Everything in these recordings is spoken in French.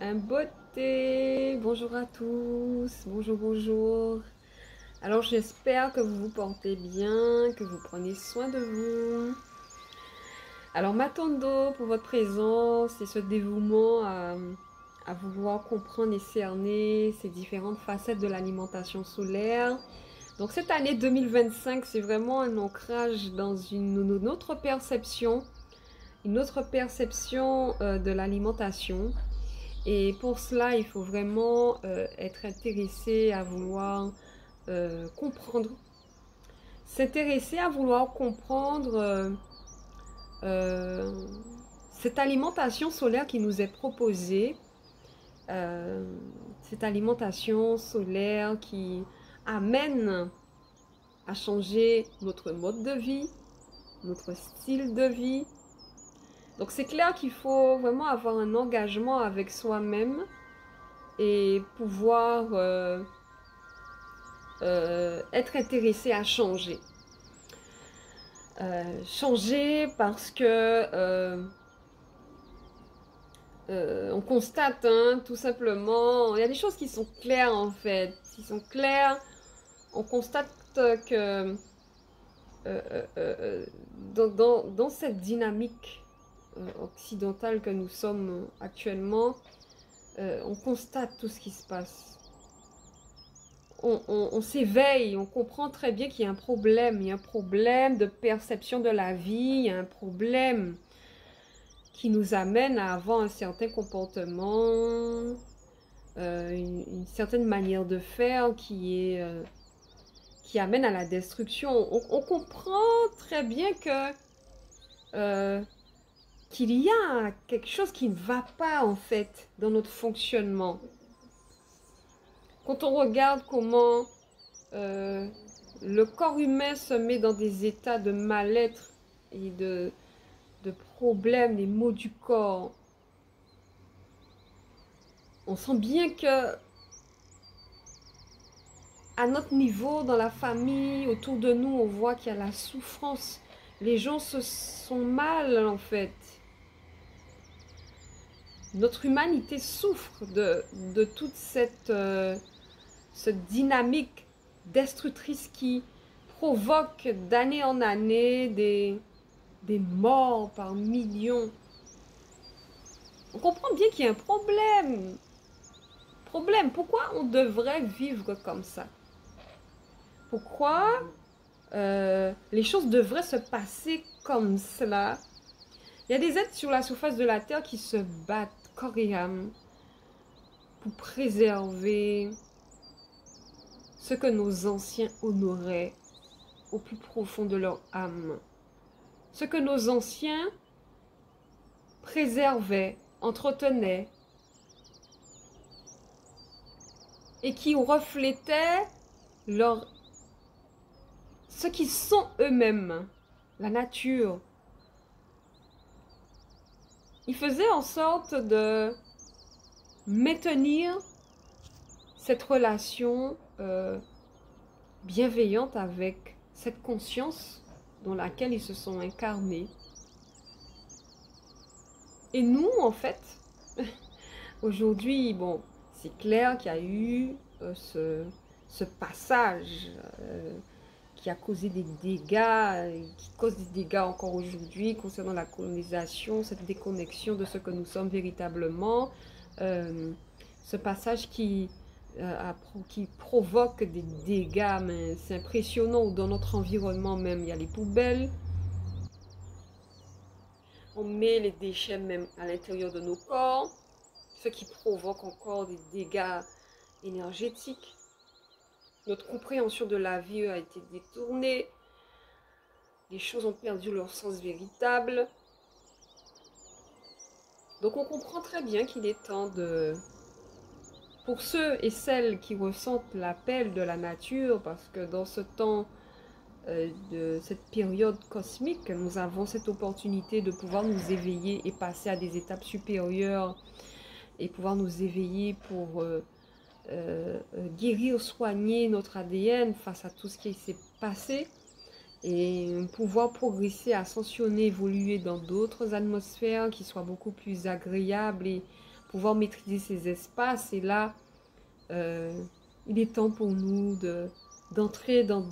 Un beauté, bonjour à tous, bonjour, bonjour. Alors j'espère que vous vous portez bien, que vous prenez soin de vous. Alors m'attendons pour votre présence et ce dévouement à vouloir comprendre et cerner ces différentes facettes de l'alimentation solaire. Donc cette année 2025, c'est vraiment un ancrage dans une autre perception de l'alimentation. Et pour cela, il faut vraiment être intéressé à vouloir comprendre, s'intéresser à vouloir comprendre euh, cette alimentation solaire qui nous est proposée, euh, cette alimentation solaire qui amène à changer notre mode de vie, notre style de vie. Donc c'est clair qu'il faut vraiment avoir un engagement avec soi-même et pouvoir être intéressé à changer. Changer parce que on constate tout simplement, il y a des choses qui sont claires en fait, qui sont claires. On constate que dans cette dynamique occidentale que nous sommes actuellement, on constate tout ce qui se passe. On s'éveille, on comprend très bien qu'il y a un problème. Il y a un problème de perception de la vie, il y a un problème qui nous amène à avoir un certain comportement, une certaine manière de faire qui amène à la destruction. On comprend très bien que qu'il y a quelque chose qui ne va pas en fait dans notre fonctionnement. Quand on regarde comment euh, le corps humain se met dans des états de mal-être et de problèmes, des maux du corps. On sent bien que à notre niveau, dans la famille, autour de nous, on voit qu'il y a la souffrance. Les gens se sont mal en fait. Notre humanité souffre de toute cette dynamique destructrice qui provoque d'année en année des morts par millions. On comprend bien qu'il y a un problème. Problème, pourquoi on devrait vivre comme ça? Pourquoi les choses devraient se passer comme cela? Il y a des êtres sur la surface de la Terre qui se battent corps et âme pour préserver ce que nos anciens honoraient au plus profond de leur âme. Ce que nos anciens préservaient, entretenaient et qui reflétaient leur, ce qu'ils sont eux-mêmes, la nature. Ils faisaient en sorte de maintenir cette relation bienveillante avec cette conscience dans laquelle ils se sont incarnés. Et nous, en fait, aujourd'hui, bon, c'est clair qu'il y a eu ce passage qui a causé des dégâts, qui cause des dégâts encore aujourd'hui concernant la colonisation, cette déconnexion de ce que nous sommes véritablement, ce passage qui provoque des dégâts, mais c'est impressionnant, dans notre environnement même, il y a les poubelles, on met les déchets même à l'intérieur de nos corps, ce qui provoque encore des dégâts énergétiques. Notre compréhension de la vie a été détournée, les choses ont perdu leur sens véritable. Donc on comprend très bien qu'il est temps pour ceux et celles qui ressentent l'appel de la nature, parce que dans ce temps de cette période cosmique, nous avons cette opportunité de pouvoir nous éveiller et passer à des étapes supérieures et pouvoir nous éveiller pour guérir, soigner notre ADN face à tout ce qui s'est passé et pouvoir progresser, ascensionner, évoluer dans d'autres atmosphères qui soient beaucoup plus agréables et pouvoir maîtriser ces espaces. Et là, il est temps pour nous d'entrer dans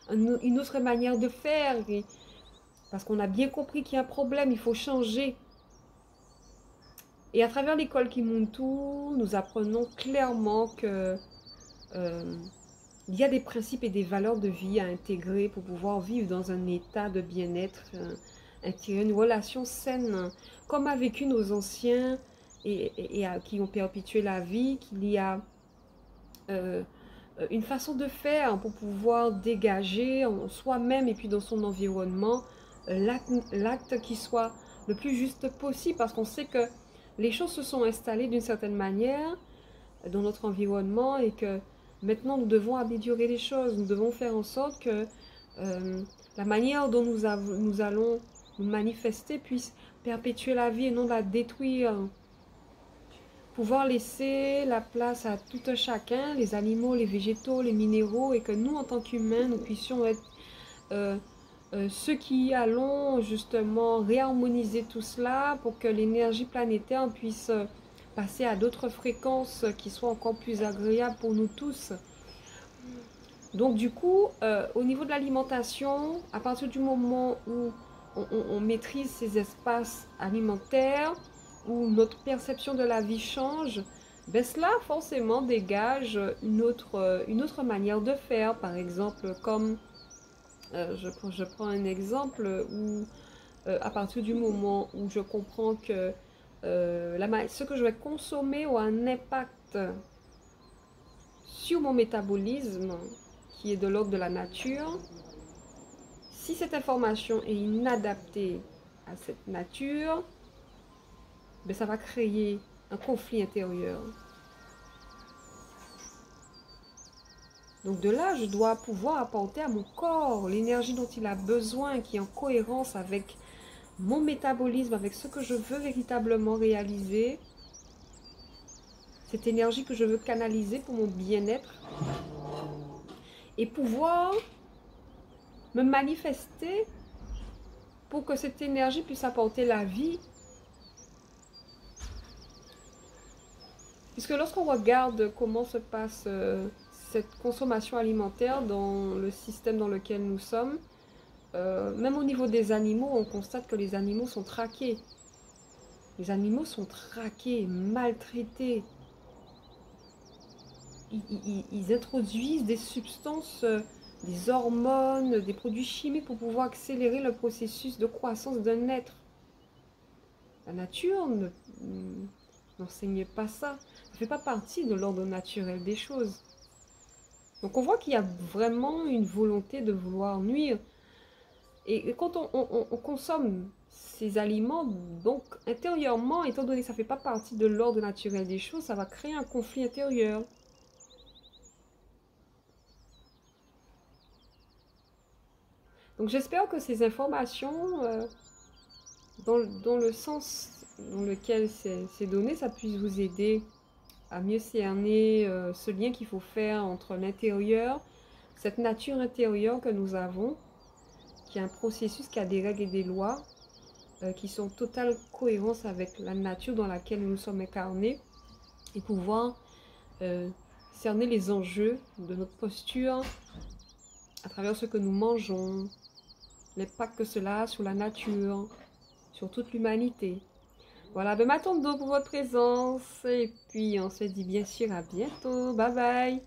une autre manière de faire. Parce qu'on a bien compris qu'il y a un problème, il faut changer. Et à travers l'école Kimuntu, nous apprenons clairement que il y a des principes et des valeurs de vie à intégrer pour pouvoir vivre dans un état de bien-être, intégrer une relation saine, comme a vécu nos anciens et qui ont perpétué la vie, qu'il y a une façon de faire pour pouvoir dégager en soi-même et puis dans son environnement l'acte qui soit le plus juste possible, parce qu'on sait que les choses se sont installées d'une certaine manière dans notre environnement et que maintenant nous devons améliorer les choses, nous devons faire en sorte que la manière dont nous allons nous manifester puisse perpétuer la vie et non la détruire. Pouvoir laisser la place à tout un chacun, les animaux, les végétaux, les minéraux, et que nous, en tant qu'humains, nous puissions être ceux qui allons justement réharmoniser tout cela pour que l'énergie planétaire puisse passer à d'autres fréquences qui soient encore plus agréables pour nous tous. Donc du coup, au niveau de l'alimentation, à partir du moment où on maîtrise ces espaces alimentaires, où notre perception de la vie change, ben cela forcément dégage une autre manière de faire. Par exemple, comme je prends un exemple où à partir du moment où je comprends que ce que je vais consommer a un impact sur mon métabolisme qui est de l'ordre de la nature, si cette information est inadaptée à cette nature, ben ça va créer un conflit intérieur. Donc de là, je dois pouvoir apporter à mon corps l'énergie dont il a besoin, qui est en cohérence avec mon métabolisme, avec ce que je veux véritablement réaliser, cette énergie que je veux canaliser pour mon bien-être, et pouvoir me manifester pour que cette énergie puisse apporter la vie. Puisque lorsqu'on regarde comment se passe cette consommation alimentaire dans le système dans lequel nous sommes, même au niveau des animaux, on constate que les animaux sont traqués. Les animaux sont traqués, maltraités. Ils introduisent des substances, des hormones, des produits chimiques pour pouvoir accélérer le processus de croissance d'un être. La nature n'enseigne pas ça. Ça ne fait pas partie de l'ordre naturel des choses. Donc on voit qu'il y a vraiment une volonté de vouloir nuire. Et quand on consomme ces aliments, donc intérieurement, étant donné que ça ne fait pas partie de l'ordre naturel des choses, ça va créer un conflit intérieur. Donc j'espère que ces informations, dans le sens dans lequel c'est donné, ça puisse vous aider à mieux cerner ce lien qu'il faut faire entre l'intérieur, cette nature intérieure que nous avons, qui est un processus qui a des règles et des lois, qui sont en totale cohérence avec la nature dans laquelle nous sommes incarnés, et pouvoir cerner les enjeux de notre posture à travers ce que nous mangeons, l'impact que cela a sur la nature, sur toute l'humanité. Voilà, ben m'attends pour votre présence et puis on se dit bien sûr à bientôt. Bye bye!